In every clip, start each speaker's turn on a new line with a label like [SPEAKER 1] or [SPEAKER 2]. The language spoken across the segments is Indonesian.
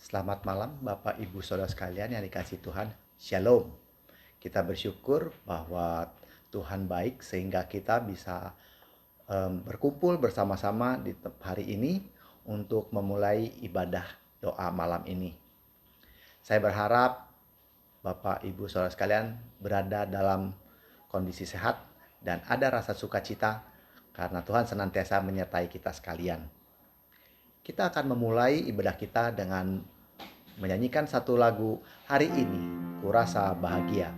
[SPEAKER 1] Selamat malam Bapak Ibu Saudara sekalian yang dikasihi Tuhan. Shalom. Kita bersyukur bahwa Tuhan baik sehingga kita bisa berkumpul bersama-sama di hari ini untuk memulai ibadah doa malam ini. Saya berharap Bapak Ibu Saudara sekalian berada dalam kondisi sehat dan ada rasa sukacita karena Tuhan senantiasa menyertai kita sekalian. Kita akan memulai ibadah kita dengan menyanyikan satu lagu hari ini, Kurasa Bahagia.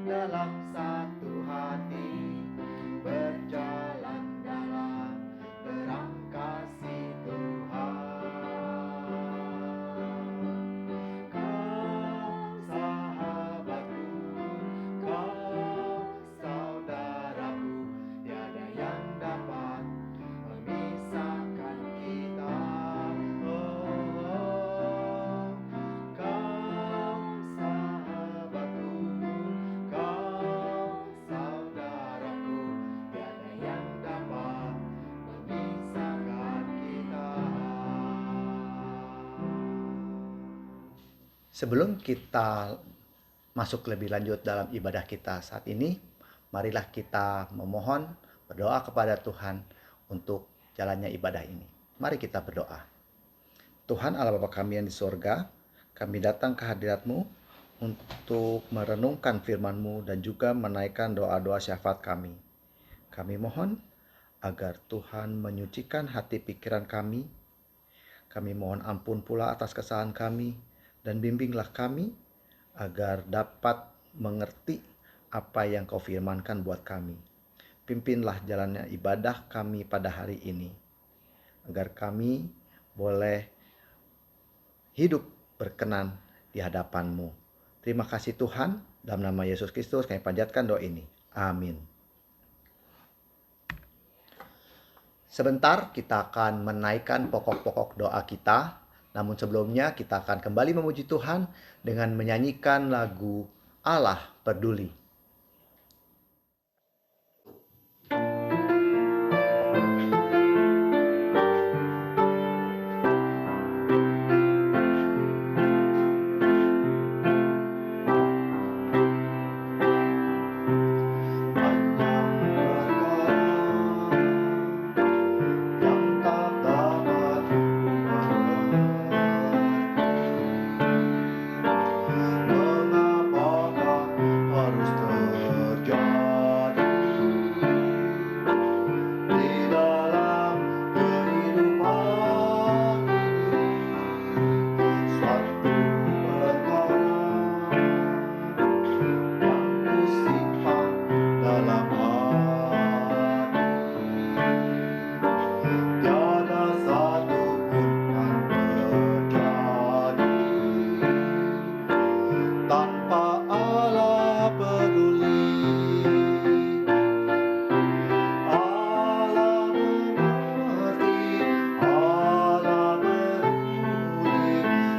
[SPEAKER 2] Dalam satu hati berjalan dalam terang kasih Tuhan. Kau sahabatku, kau saudaraku, tiada yang dapat memisahkan kita.
[SPEAKER 1] Sebelum kita masuk lebih lanjut dalam ibadah kita saat ini, marilah kita memohon berdoa kepada Tuhan untuk jalannya ibadah ini. Mari kita berdoa. Tuhan Allah Bapa kami yang di sorga, kami datang ke hadirat-Mu untuk merenungkan firman-Mu dan juga menaikkan doa-doa syafaat kami. Kami mohon agar Tuhan menyucikan hati pikiran kami. Kami mohon ampun pula atas kesalahan kami dan bimbinglah kami agar dapat mengerti apa yang Kau firmankan buat kami. Pimpinlah jalannya ibadah kami pada hari ini, agar kami boleh hidup berkenan di hadapan-Mu. Terima kasih Tuhan, dalam nama Yesus Kristus kami panjatkan doa ini. Amin. Sebentar kita akan menaikkan pokok-pokok doa kita. Namun sebelumnya kita akan kembali memuji Tuhan dengan menyanyikan lagu Allah Peduli.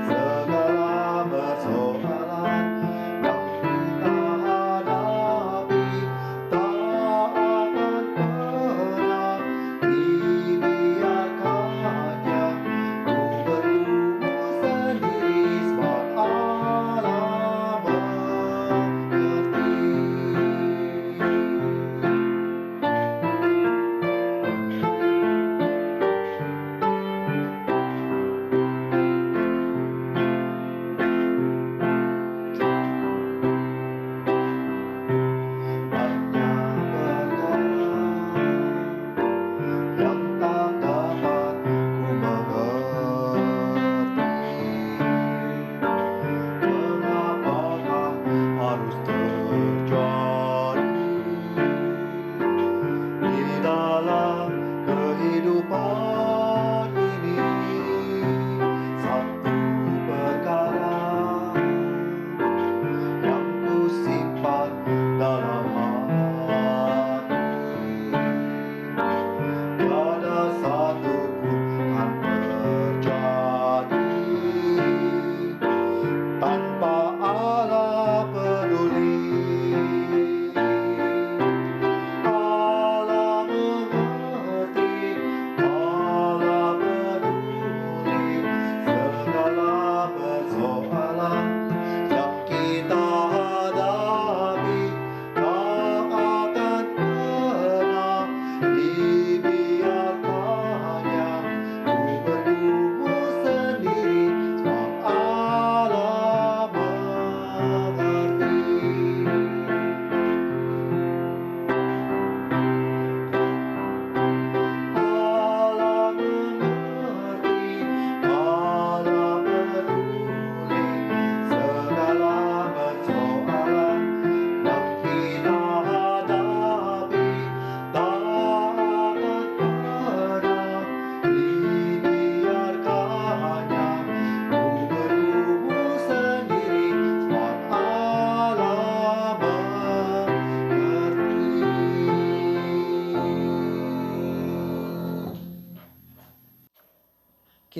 [SPEAKER 2] Segala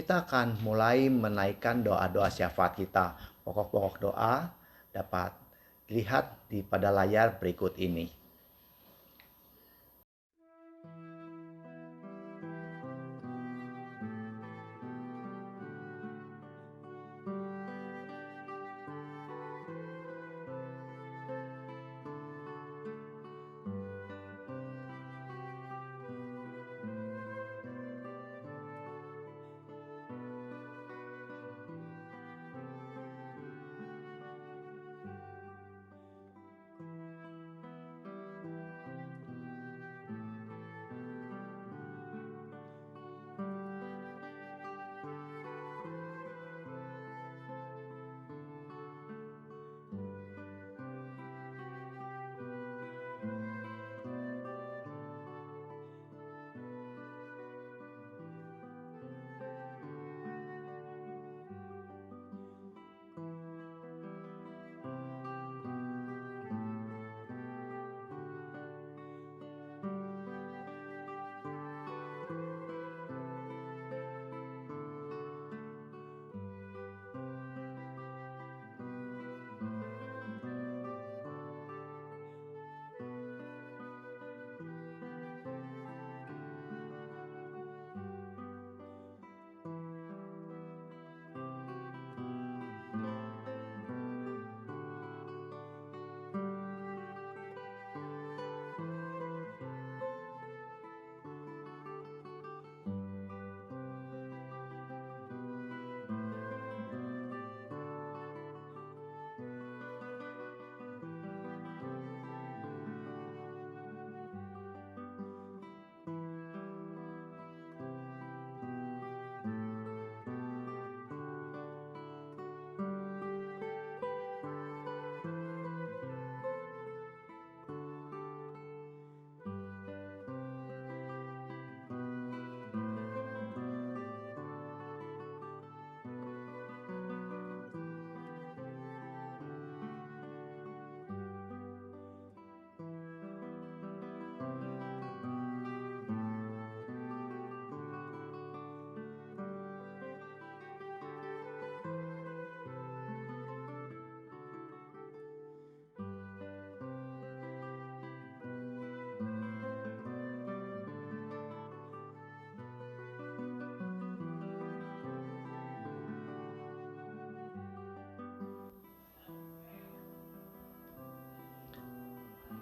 [SPEAKER 1] kita akan mulai menaikkan doa-doa syafaat kita. Pokok-pokok doa dapat dilihat pada layar berikut ini.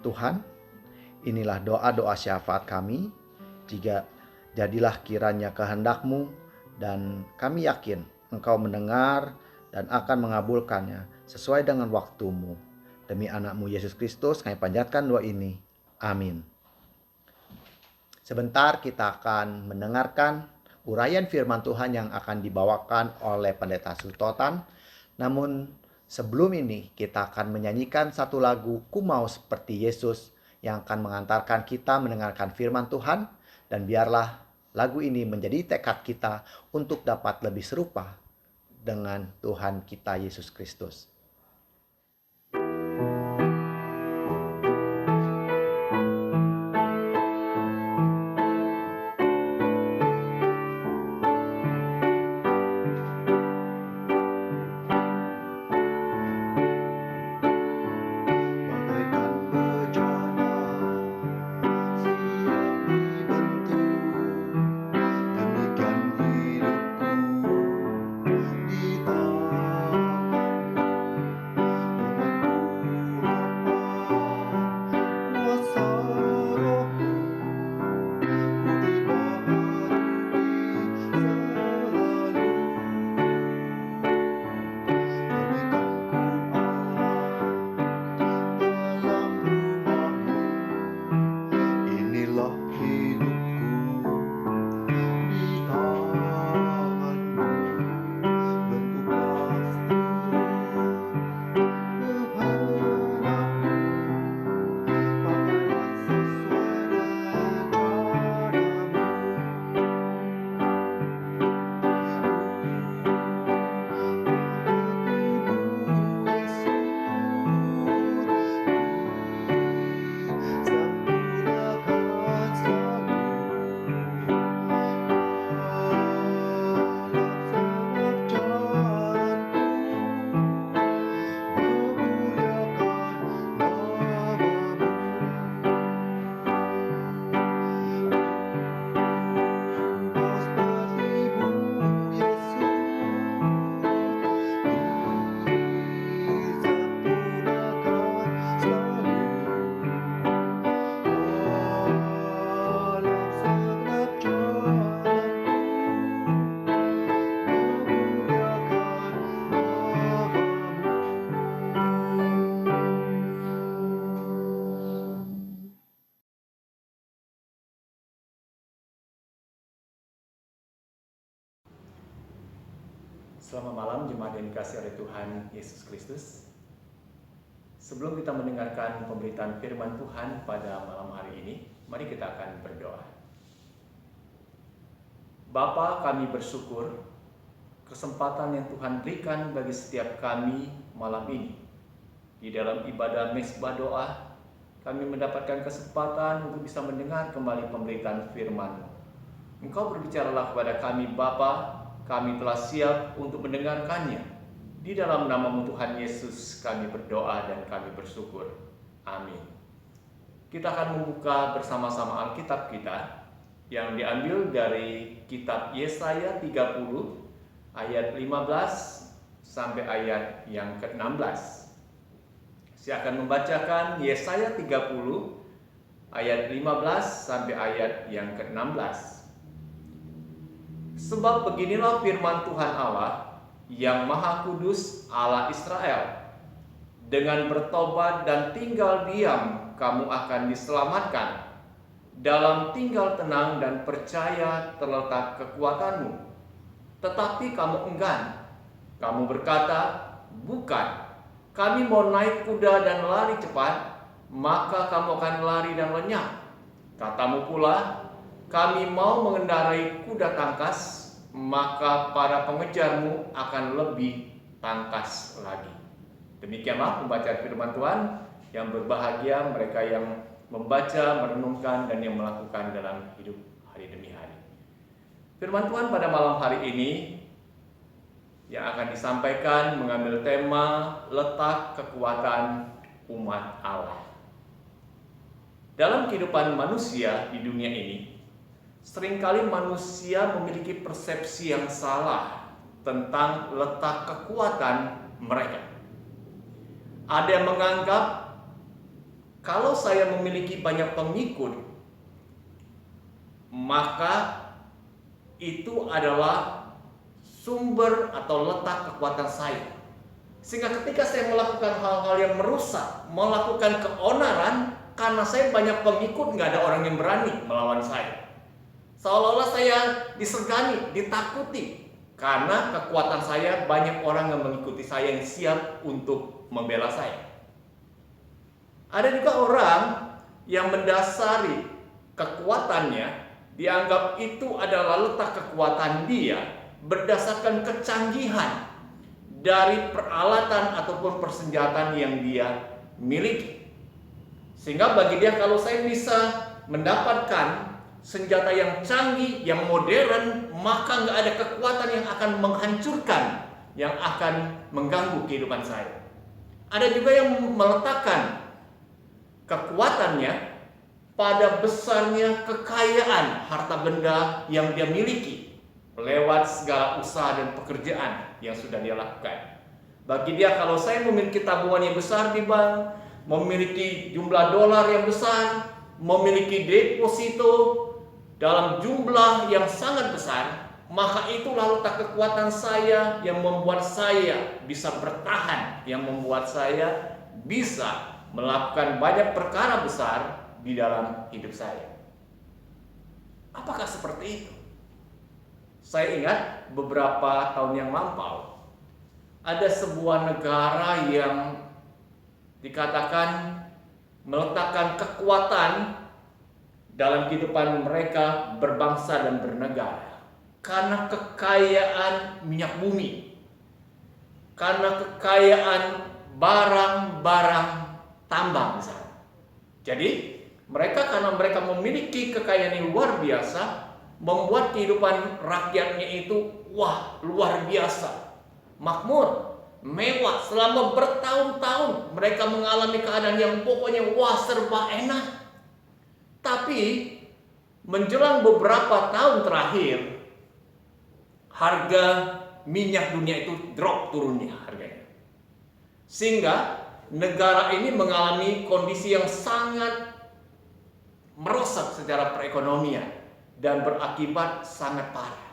[SPEAKER 1] Tuhan, inilah doa-doa syafaat kami. Jadilah kiranya kehendak-Mu, dan kami yakin Engkau mendengar dan akan mengabulkannya sesuai dengan waktu-Mu. Demi anak-Mu Yesus Kristus, kami panjatkan doa ini. Amin. Sebentar kita akan mendengarkan uraian firman Tuhan yang akan dibawakan oleh Pendeta Sutotan. Namun sebelum ini kita akan menyanyikan satu lagu "Ku Mau Seperti Yesus" yang akan mengantarkan kita mendengarkan firman Tuhan, dan biarlah lagu ini menjadi tekad kita untuk dapat lebih serupa dengan Tuhan kita Yesus Kristus.
[SPEAKER 3] Selamat malam jemaat yang dikasihi oleh Tuhan Yesus Kristus. Sebelum kita mendengarkan pemberitaan firman Tuhan pada malam hari ini, mari kita akan berdoa. Bapa, kami bersyukur kesempatan yang Tuhan berikan bagi setiap kami malam ini. Di dalam ibadah mezbah doa, kami mendapatkan kesempatan untuk bisa mendengar kembali pemberitaan firman. Engkau berbicaralah kepada kami Bapa, kami telah siap untuk mendengarkannya. Di dalam nama-Mu Tuhan Yesus kami berdoa dan kami bersyukur. Amin. Kita akan membuka bersama-sama Alkitab kita yang diambil dari kitab Yesaya 30 ayat 15 sampai ayat yang ke-16. Saya akan membacakan Yesaya 30 ayat 15 sampai ayat yang ke-16. Sebab beginilah firman Tuhan Allah yang Maha Kudus, Allah Israel. Dengan bertobat dan tinggal diam, kamu akan diselamatkan. Dalam tinggal tenang dan percaya terletak kekuatanmu. Tetapi kamu enggan. Kamu berkata, bukan, kami mau naik kuda dan lari cepat, maka kamu akan lari dan lenyap. Katamu pula, kami mau mengendarai kuda tangkas, maka para pengejarmu akan lebih tangkas lagi. Demikianlah pembacaan firman Tuhan. Yang berbahagia mereka yang membaca, merenungkan, dan yang melakukan dalam hidup hari demi hari. Firman Tuhan pada malam hari ini yang akan disampaikan mengambil tema letak kekuatan umat Allah. Dalam kehidupan manusia di dunia ini, seringkali manusia memiliki persepsi yang salah tentang letak kekuatan mereka. Ada yang menganggap kalau saya memiliki banyak pengikut, maka itu adalah sumber atau letak kekuatan saya. Sehingga ketika saya melakukan hal-hal yang merusak, melakukan keonaran, karena saya banyak pengikut, nggak ada orang yang berani melawan saya. Seolah-olah saya disegani, ditakuti, karena kekuatan saya banyak orang yang mengikuti saya yang siap untuk membela saya. Ada juga orang yang mendasari kekuatannya, dianggap itu adalah letak kekuatan dia berdasarkan kecanggihan dari peralatan ataupun persenjataan yang dia miliki. Sehingga bagi dia, kalau saya bisa mendapatkan senjata yang canggih, yang modern, maka nggak ada kekuatan yang akan menghancurkan, yang akan mengganggu kehidupan saya. Ada juga yang meletakkan kekuatannya pada besarnya kekayaan harta benda yang dia miliki lewat segala usaha dan pekerjaan yang sudah dia lakukan. Bagi dia, kalau saya memiliki tabungan yang besar di bank, memiliki jumlah dolar yang besar, memiliki deposito dalam jumlah yang sangat besar, maka itulah letak kekuatan saya yang membuat saya bisa bertahan, yang membuat saya bisa melakukan banyak perkara besar di dalam hidup saya. Apakah seperti itu? Saya ingat beberapa tahun yang lampau, ada sebuah negara yang dikatakan meletakkan kekuatan dalam kehidupan mereka berbangsa dan bernegara karena kekayaan minyak bumi, karena kekayaan barang-barang tambang misalnya. Jadi mereka, karena mereka memiliki kekayaan yang luar biasa, membuat kehidupan rakyatnya itu luar biasa, makmur, mewah. Selama bertahun-tahun mereka mengalami keadaan yang pokoknya serba enak. Tapi menjelang beberapa tahun terakhir, harga minyak dunia itu drop turunnya harganya. Sehingga negara ini mengalami kondisi yang sangat merosak secara perekonomian dan berakibat sangat parah.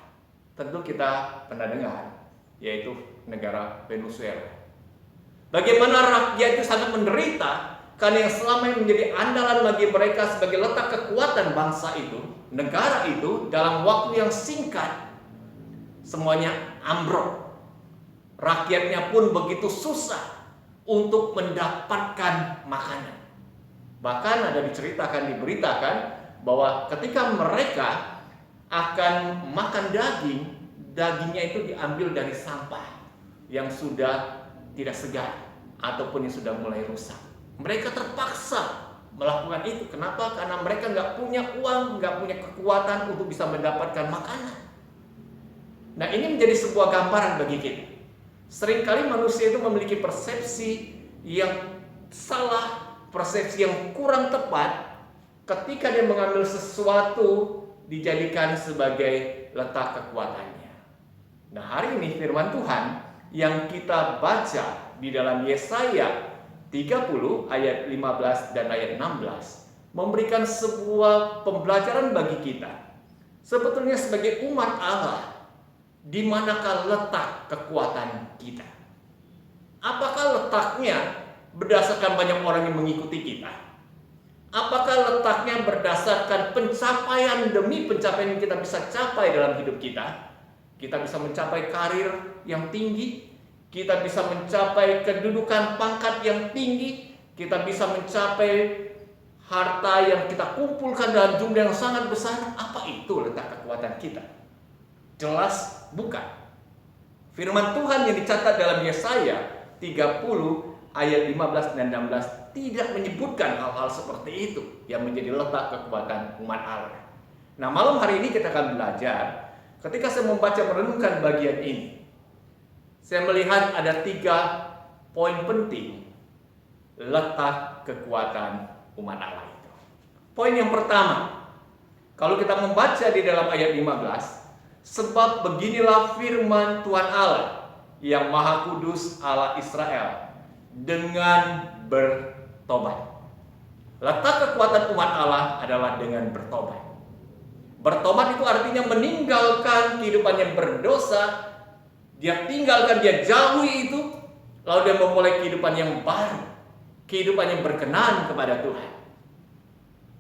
[SPEAKER 3] Tentu kita pernah dengar, yaitu negara Venezuela. Bagaimana rakyat itu sangat menderita karena yang selama ini menjadi andalan bagi mereka sebagai letak kekuatan bangsa itu, negara itu, dalam waktu yang singkat semuanya ambruk. rakyatnya pun begitu susah untuk mendapatkan makanan. Bahkan ada diberitakan bahwa ketika mereka akan makan daging, dagingnya itu diambil dari sampah yang sudah tidak segar ataupun yang sudah mulai rusak. Mereka terpaksa melakukan itu. Kenapa? Karena mereka nggak punya uang, nggak punya kekuatan untuk bisa mendapatkan makanan. Nah, ini menjadi sebuah gambaran bagi kita. Seringkali manusia itu memiliki persepsi yang salah, persepsi yang kurang tepat ketika dia mengambil sesuatu dijadikan sebagai letak kekuatannya. Nah, hari ini firman Tuhan yang kita baca di dalam Yesaya 30 ayat 15 dan ayat 16 memberikan sebuah pembelajaran bagi kita. Sebetulnya sebagai umat Allah, di manakah letak kekuatan kita? Apakah letaknya berdasarkan banyak orang yang mengikuti kita? Apakah letaknya berdasarkan pencapaian demi pencapaian yang kita bisa capai dalam hidup kita? Kita bisa mencapai karir yang tinggi, kita bisa mencapai kedudukan pangkat yang tinggi, kita bisa mencapai harta yang kita kumpulkan dalam jumlah yang sangat besar. Apa itu letak kekuatan kita? Jelas bukan. Firman Tuhan yang dicatat dalam Yesaya 30 ayat 15 dan 16 tidak menyebutkan hal-hal seperti itu yang menjadi letak kekuatan umat Allah. Nah, malam hari ini kita akan belajar. Ketika saya membaca merenungkan bagian ini, saya melihat ada 3 poin penting letak kekuatan umat Allah itu. Poin yang pertama, kalau kita membaca di dalam ayat 15, sebab beginilah firman Tuhan Allah yang Maha Kudus Allah Israel, dengan bertobat. Letak kekuatan umat Allah adalah dengan bertobat. Bertobat itu artinya meninggalkan kehidupan yang berdosa. Dia tinggalkan, dia jauhi itu, lalu dia memulai kehidupan yang baru, kehidupan yang berkenan kepada Tuhan.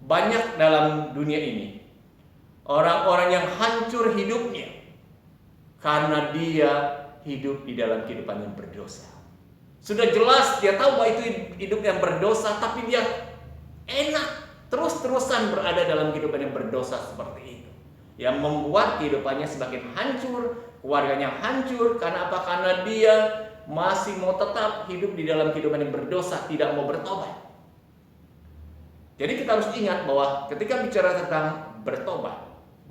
[SPEAKER 3] Banyak dalam dunia ini orang-orang yang hancur hidupnya karena dia hidup di dalam kehidupan yang berdosa. Sudah jelas dia tahu bahwa itu hidup yang berdosa, tapi dia enak terus-terusan berada dalam kehidupan yang berdosa seperti itu, yang membuat kehidupannya semakin hancur, keluarganya hancur. Karena apa? Karena dia masih mau tetap hidup di dalam kehidupan yang berdosa, tidak mau bertobat. Jadi kita harus ingat bahwa ketika bicara tentang bertobat,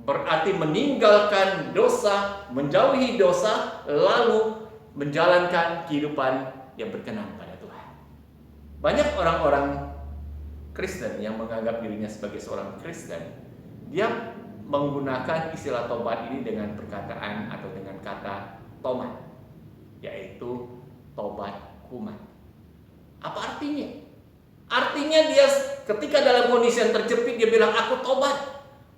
[SPEAKER 3] berarti meninggalkan dosa, menjauhi dosa, lalu menjalankan kehidupan yang berkenan pada Tuhan. Banyak orang-orang Kristen yang menganggap dirinya sebagai seorang Kristen, dia menggunakan istilah tobat ini dengan perkataan atau dengan kata tomat, yaitu tobat kumat. Apa artinya? Artinya dia ketika dalam kondisi yang terjepit, dia bilang, aku tobat,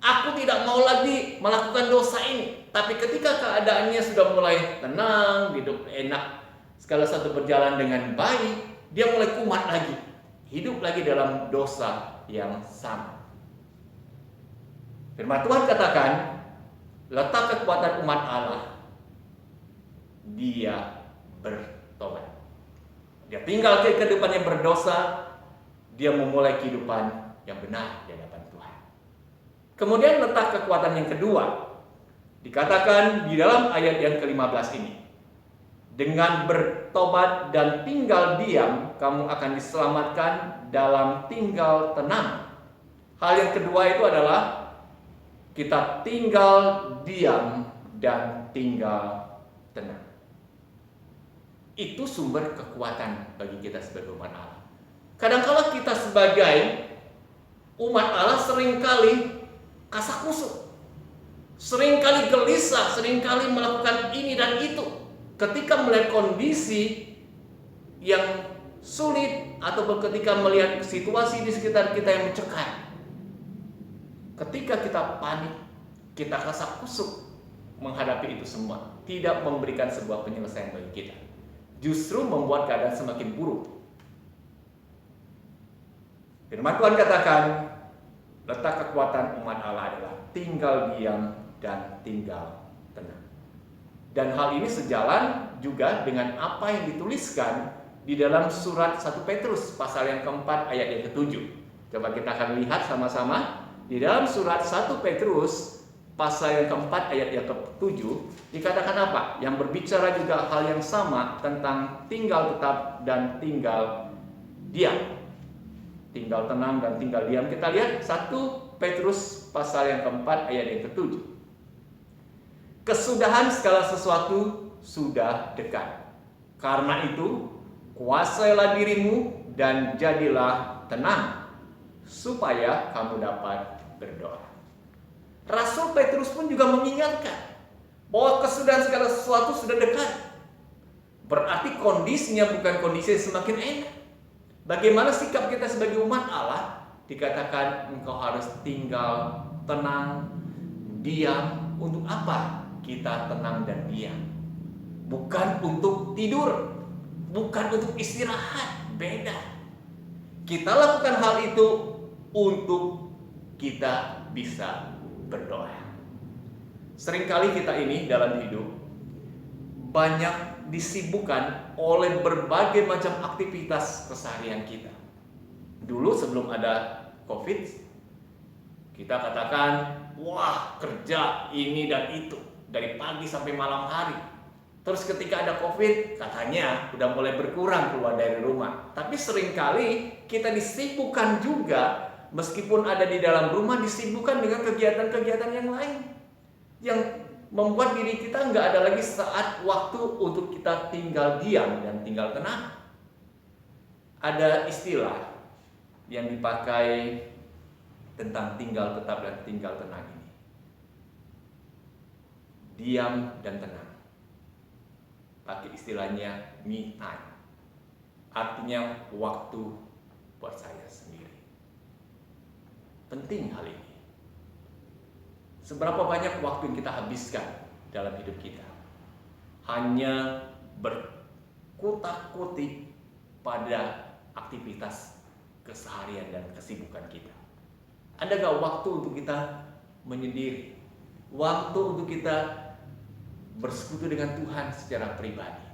[SPEAKER 3] aku tidak mau lagi melakukan dosa ini. Tapi ketika keadaannya sudah mulai tenang, hidup enak, segala sesuatu berjalan dengan baik, dia mulai kumat lagi, hidup lagi dalam dosa yang sama. Firman Tuhan katakan, letak kekuatan umat Allah, dia bertobat. Dia tinggal kehidupan yang berdosa, dia memulai kehidupan yang benar di hadapan Tuhan. Kemudian letak kekuatan yang kedua, dikatakan di dalam ayat yang ke-15 ini, dengan bertobat dan tinggal diam, kamu akan diselamatkan dalam tinggal tenang. Hal yang kedua itu adalah kita tinggal diam dan tinggal tenang. Itu sumber kekuatan bagi kita sebagai umat Allah. Kadang-kala kita sebagai umat Allah seringkali kasak kusuk, seringkali gelisah, seringkali melakukan ini dan itu. Ketika melihat kondisi yang sulit ataupun ketika melihat situasi di sekitar kita yang mencekam, ketika kita panik, kita kasak kusuk menghadapi itu semua, tidak memberikan sebuah penyelesaian bagi kita, justru membuat keadaan semakin buruk. Firman Tuhan katakan, letak kekuatan umat Allah adalah tinggal diam dan tinggal tenang. Dan hal ini sejalan juga dengan apa yang dituliskan di dalam surat 1 Petrus pasal yang keempat ayat yang ke-7. Coba kita akan lihat sama-sama. Di dalam surat 1 Petrus pasal yang keempat ayat yang ke-7 dikatakan apa? Yang berbicara juga hal yang sama tentang tinggal tetap dan tinggal diam. Tinggal tenang dan tinggal diam. Kita lihat 1 Petrus pasal yang keempat ayat yang ke-7. Kesudahan segala sesuatu sudah dekat. Karena itu, kuasailah dirimu dan jadilah tenang, supaya kamu dapat berdoa. Rasul Petrus pun juga mengingatkan bahwa kesudahan segala sesuatu sudah dekat. Berarti kondisinya bukan kondisi yang semakin enak. Bagaimana sikap kita sebagai umat Allah? Dikatakan engkau harus tinggal tenang, diam. Untuk apa kita tenang dan diam? Bukan untuk tidur, bukan untuk istirahat, beda. Kita lakukan hal itu untuk kita bisa berdoa. Seringkali kita ini dalam hidup banyak disibukkan oleh berbagai macam aktivitas keseharian kita. Dulu sebelum ada COVID, kita katakan, wah kerja ini dan itu, dari pagi sampai malam hari. Terus ketika ada COVID, katanya udah mulai berkurang keluar dari rumah. Tapi seringkali kita disibukkan juga, meskipun ada di dalam rumah, disibukkan dengan kegiatan-kegiatan yang lain. Yang membuat diri kita nggak ada lagi saat waktu untuk kita tinggal diam dan tinggal tenang. Ada istilah yang dipakai tentang tinggal tetap dan tinggal tenang ini. Diam dan tenang. Pakai istilahnya me time. Artinya waktu buat saya sendiri. Penting hal ini. Seberapa banyak waktu yang kita habiskan dalam hidup kita hanya berkutak-kutik pada aktivitas keseharian dan kesibukan kita. Ada gak waktu untuk kita menyendiri? Waktu untuk kita bersekutu dengan Tuhan secara pribadi.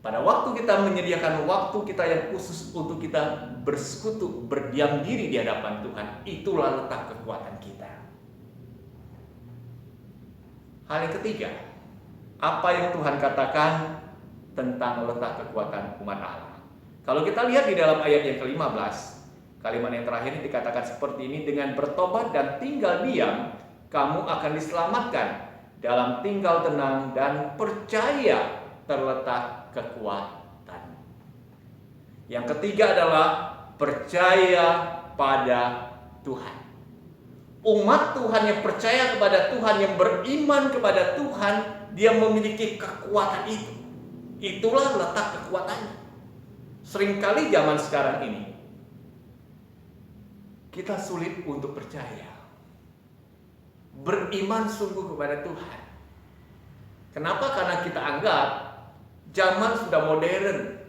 [SPEAKER 3] Pada waktu kita menyediakan waktu kita yang khusus untuk kita bersekutu, berdiam diri di hadapan Tuhan, itulah letak kekuatan kita. Hal yang ketiga, apa yang Tuhan katakan tentang letak kekuatan umat Allah. Kalau kita lihat di dalam ayat yang ke-15, kalimat yang terakhir ini dikatakan seperti ini, dengan bertobat dan tinggal diam, kamu akan diselamatkan. Dalam tinggal tenang dan percaya terletak kekuatan. Yang ketiga adalah percaya pada Tuhan. Umat Tuhan yang percaya kepada Tuhan, yang beriman kepada Tuhan, dia memiliki kekuatan itu. Itulah letak kekuatannya. Seringkali zaman sekarang ini kita sulit untuk percaya, beriman sungguh kepada Tuhan. Kenapa? Karena kita anggap zaman sudah modern.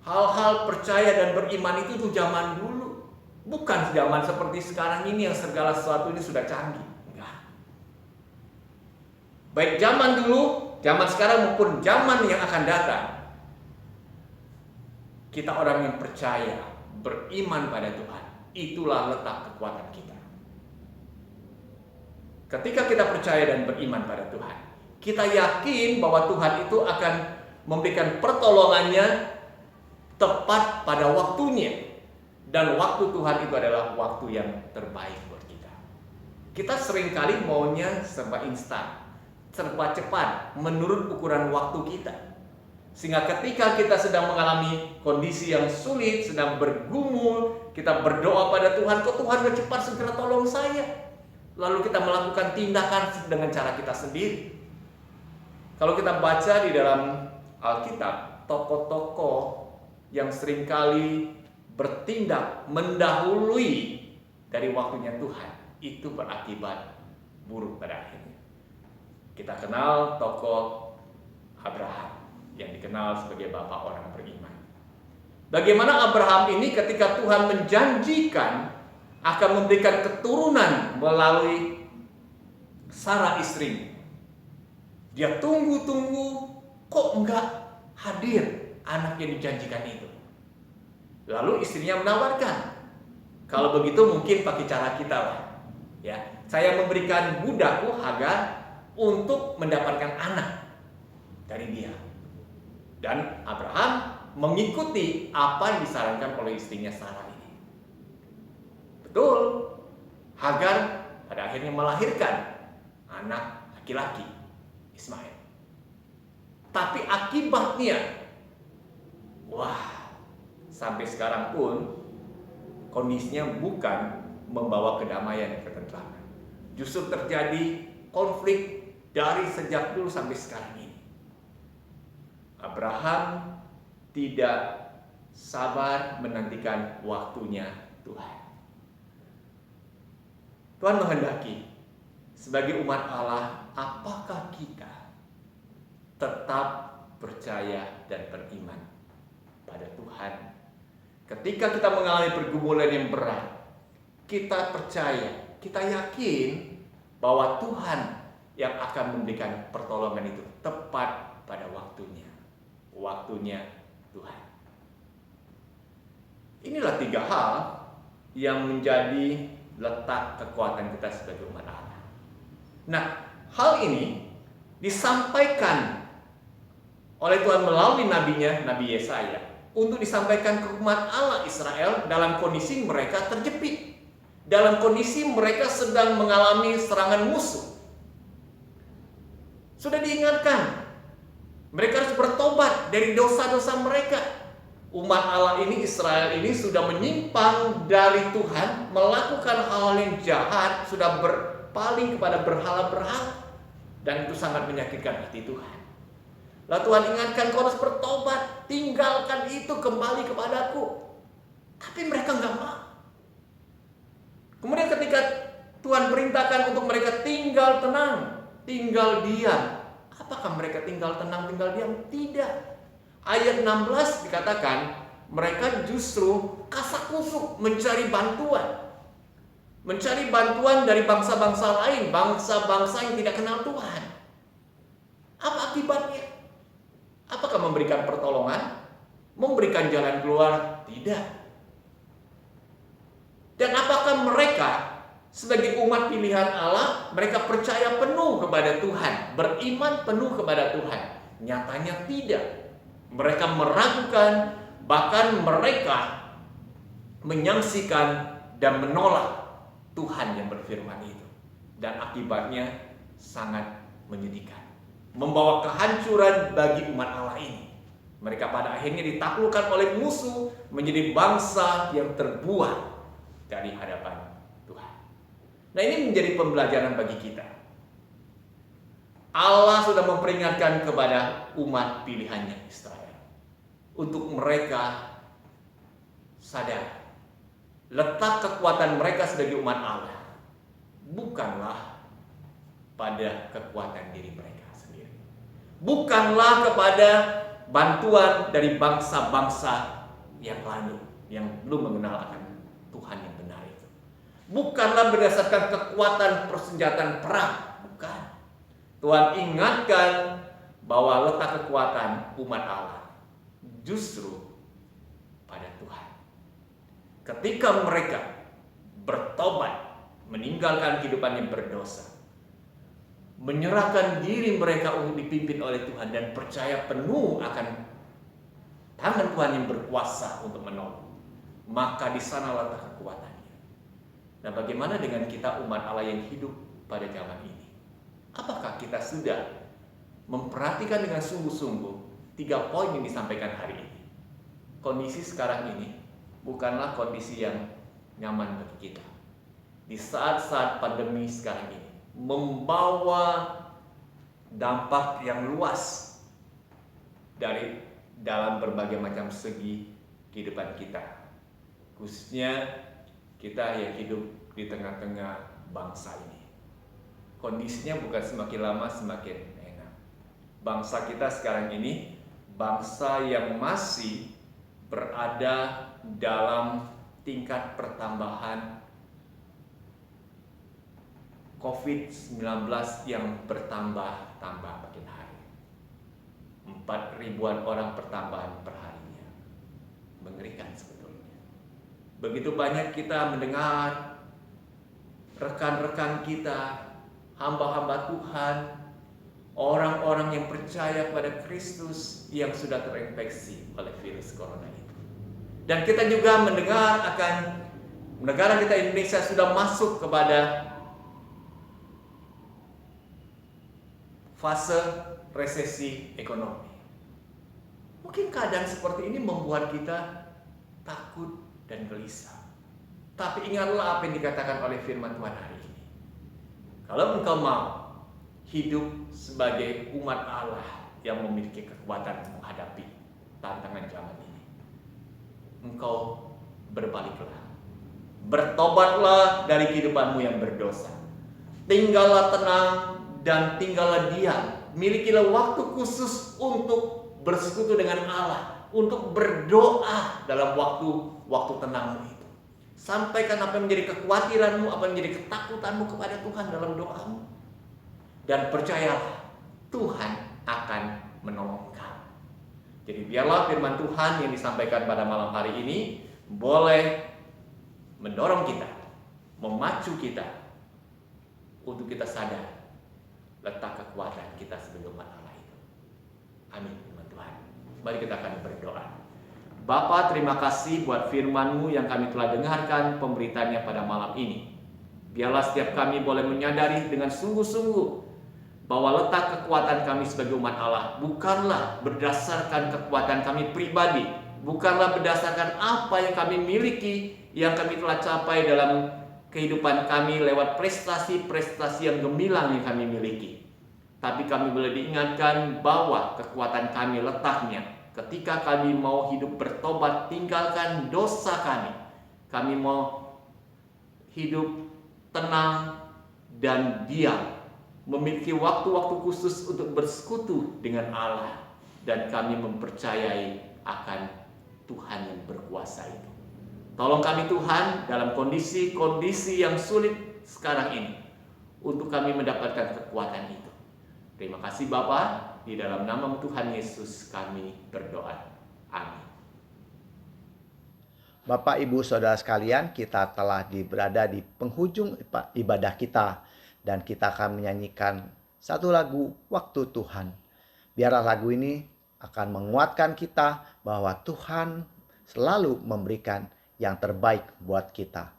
[SPEAKER 3] Hal-hal percaya dan beriman itu zaman dulu. Bukan zaman seperti sekarang ini yang segala sesuatu ini sudah canggih. Enggak. Baik zaman dulu, zaman sekarang maupun zaman yang akan datang, kita orang yang percaya, beriman pada Tuhan. Itulah letak kekuatan kita. Ketika kita percaya dan beriman pada Tuhan, kita yakin bahwa Tuhan itu akan memberikan pertolongannya tepat pada waktunya. Dan waktu Tuhan itu adalah waktu yang terbaik buat kita. Kita seringkali maunya serba instan, serba cepat, menurut ukuran waktu kita. Sehingga ketika kita sedang mengalami kondisi yang sulit, sedang bergumul, kita berdoa pada Tuhan, kok Tuhan gak cepat segera tolong saya? Lalu kita melakukan tindakan dengan cara kita sendiri. Kalau kita baca di dalam Alkitab, tokoh-tokoh yang seringkali bertindak mendahului dari waktunya Tuhan, itu berakibat buruk pada akhirnya. Kita kenal tokoh Abraham, yang dikenal sebagai bapak orang beriman. Bagaimana Abraham ini ketika Tuhan menjanjikan akan memberikan keturunan melalui Sarah istrinya. Dia tunggu-tunggu, kok enggak hadir anak yang dijanjikan itu. Lalu istrinya menawarkan, kalau begitu mungkin pakai cara kita lah. Ya, saya memberikan budakku Hagar untuk mendapatkan anak dari dia. Dan Abraham mengikuti apa yang disarankan oleh istrinya Sarah ini. Betul, Hagar pada akhirnya melahirkan anak laki-laki, Ismail. Tapi akibatnya, wah, sampai sekarang pun kondisinya bukan membawa kedamaian dan ketentraman. Justru terjadi konflik dari sejak dulu sampai sekarang ini. Abraham tidak sabar menantikan waktunya Tuhan. Tuhan menghendaki sebagai umat Allah, apakah kita tetap percaya dan beriman pada Tuhan? Ketika kita mengalami pergumulan yang berat, kita percaya, kita yakin bahwa Tuhan yang akan memberikan pertolongan itu tepat pada waktunya. Waktunya Tuhan. Inilah 3 hal yang menjadi letak kekuatan kita sebagai umat Allah. Nah, hal ini disampaikan oleh Tuhan melalui nabinya, Nabi Yesaya, untuk disampaikan ke umat Allah Israel dalam kondisi mereka terjepit, dalam kondisi mereka sedang mengalami serangan musuh. Sudah diingatkan, mereka harus bertobat dari dosa-dosa mereka. Umat Allah ini, Israel ini sudah menyimpang dari Tuhan, melakukan hal yang jahat, sudah berpaling kepada berhala-berhala, dan itu sangat menyakitkan hati Tuhan. Lalu Tuhan ingatkan, kau harus bertobat, tinggalkan itu, kembali kepadaku. Tapi mereka nggak mau. Kemudian ketika Tuhan perintahkan untuk mereka tinggal tenang, tinggal diam, apakah mereka tinggal tenang, tinggal diam? Tidak. Ayat 16 dikatakan mereka justru kasak-kusuk mencari bantuan. Mencari bantuan dari bangsa-bangsa lain, bangsa-bangsa yang tidak kenal Tuhan. Apa akibatnya? Apakah memberikan pertolongan? Memberikan jalan keluar? Tidak. Dan apakah mereka sebagai umat pilihan Allah, mereka percaya penuh kepada Tuhan, beriman penuh kepada Tuhan? Nyatanya tidak. Mereka meragukan, bahkan mereka menyaksikan dan menolak Tuhan yang berfirman itu. Dan akibatnya sangat menyedihkan, membawa kehancuran bagi umat Allah ini. Mereka pada akhirnya ditaklukkan oleh musuh, menjadi bangsa yang terbuang dari hadapan Tuhan. Nah, ini menjadi pembelajaran bagi kita. Allah sudah memperingatkan kepada umat pilihannya Israel untuk mereka sadar letak kekuatan mereka sebagai umat Allah bukanlah pada kekuatan diri mereka sendiri, bukanlah kepada bantuan dari bangsa-bangsa yang lalu yang belum mengenal akan Tuhan yang benar itu, bukanlah berdasarkan kekuatan persenjataan perang, bukan. Tuhan ingatkan bahwa letak kekuatan umat Allah justru pada Tuhan. Ketika mereka bertobat, meninggalkan kehidupan yang berdosa, menyerahkan diri mereka untuk dipimpin oleh Tuhan dan percaya penuh akan tangan Tuhan yang berkuasa untuk menolong, maka di sana letak kekuatannya. Nah, bagaimana dengan kita umat Allah yang hidup pada zaman ini? Apakah kita sudah memperhatikan dengan sungguh-sungguh 3 poin yang disampaikan hari ini? Kondisi sekarang ini bukanlah kondisi yang nyaman bagi kita. Di saat-saat pandemi sekarang ini membawa dampak yang luas dari dalam berbagai macam segi kehidupan kita. Khususnya kita yang hidup di tengah-tengah bangsa ini. Kondisinya bukan semakin lama semakin enak. Bangsa kita sekarang ini bangsa yang masih berada dalam tingkat pertambahan COVID-19 yang bertambah-tambah makin hari. 4.000-an orang pertambahan per harinya. Mengerikan sebetulnya. Begitu banyak kita mendengar rekan-rekan kita, hamba-hamba Tuhan, orang-orang yang percaya pada Kristus yang sudah terinfeksi oleh virus corona itu. Dan kita juga mendengar akan negara kita Indonesia sudah masuk kepada fase resesi ekonomi. Mungkin keadaan seperti ini membuat kita takut dan gelisah. Tapi ingatlah apa yang dikatakan oleh firman Tuhan hari ini. Kalau engkau mau hidup sebagai umat Allah yang memiliki kekuatan menghadapi tantangan zaman ini, engkau berbaliklah. Bertobatlah dari kehidupanmu yang berdosa. Tinggallah tenang dan tinggallah diam. Milikilah waktu khusus untuk bersekutu dengan Allah, untuk berdoa dalam waktu tenangmu itu. Sampaikan apa yang menjadi kekhawatiranmu, apa yang menjadi ketakutanmu kepada Tuhan dalam doamu. Dan percayalah, Tuhan akan menolong kamu. Jadi biarlah firman Tuhan yang disampaikan pada malam hari ini boleh mendorong kita, memacu kita untuk kita sadar letak kekuatan kita sebagai umat Allah itu. Amin, firman Tuhan. Mari kita akan berdoa. Bapa, terima kasih buat firman-Mu yang kami telah dengarkan pemberitaannya pada malam ini. Biarlah setiap kami boleh menyadari dengan sungguh-sungguh bahwa letak kekuatan kami sebagai umat Allah bukanlah berdasarkan kekuatan kami pribadi, bukanlah berdasarkan apa yang kami miliki, yang kami telah capai dalam kehidupan kami lewat prestasi-prestasi yang gemilang yang kami miliki. Tapi kami boleh diingatkan bahwa kekuatan kami letaknya ketika kami mau hidup bertobat, tinggalkan dosa kami. Kami mau hidup tenang dan diam, memiliki waktu-waktu khusus untuk bersekutu dengan Allah, dan kami mempercayai akan Tuhan yang berkuasa itu. Tolong kami Tuhan dalam kondisi-kondisi yang sulit sekarang ini, untuk kami mendapatkan kekuatan itu. Terima kasih Bapa, di dalam nama Tuhan Yesus kami berdoa. Amin.
[SPEAKER 1] Bapak, Ibu, Saudara sekalian, kita telah berada di penghujung ibadah kita, dan kita akan menyanyikan satu lagu, Waktu Tuhan. Biarlah lagu ini akan menguatkan kita bahwa Tuhan selalu memberikan yang terbaik buat kita.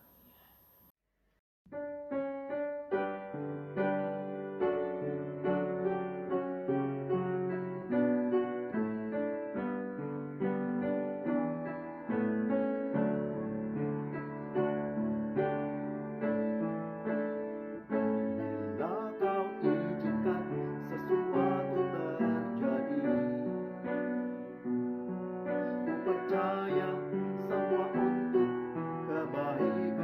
[SPEAKER 2] Bila kau izinkan sesuatu terjadi, ku percaya semua untuk kebaikan.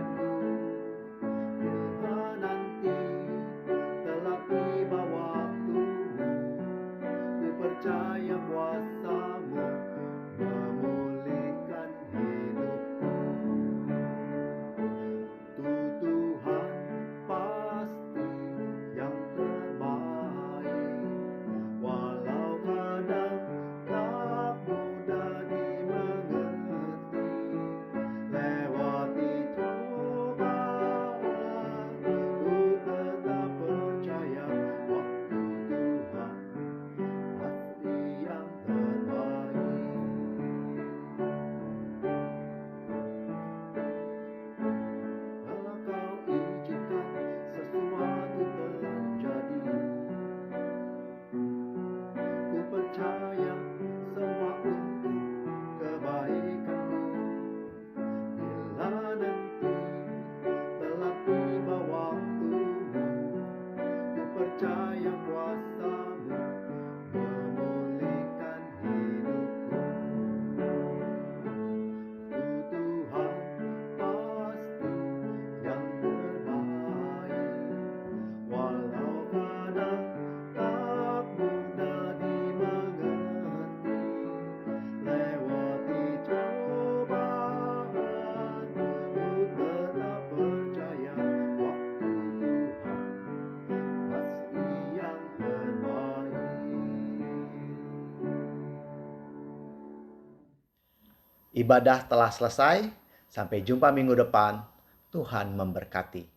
[SPEAKER 1] Ibadah telah selesai. Sampai jumpa minggu depan. Tuhan memberkati.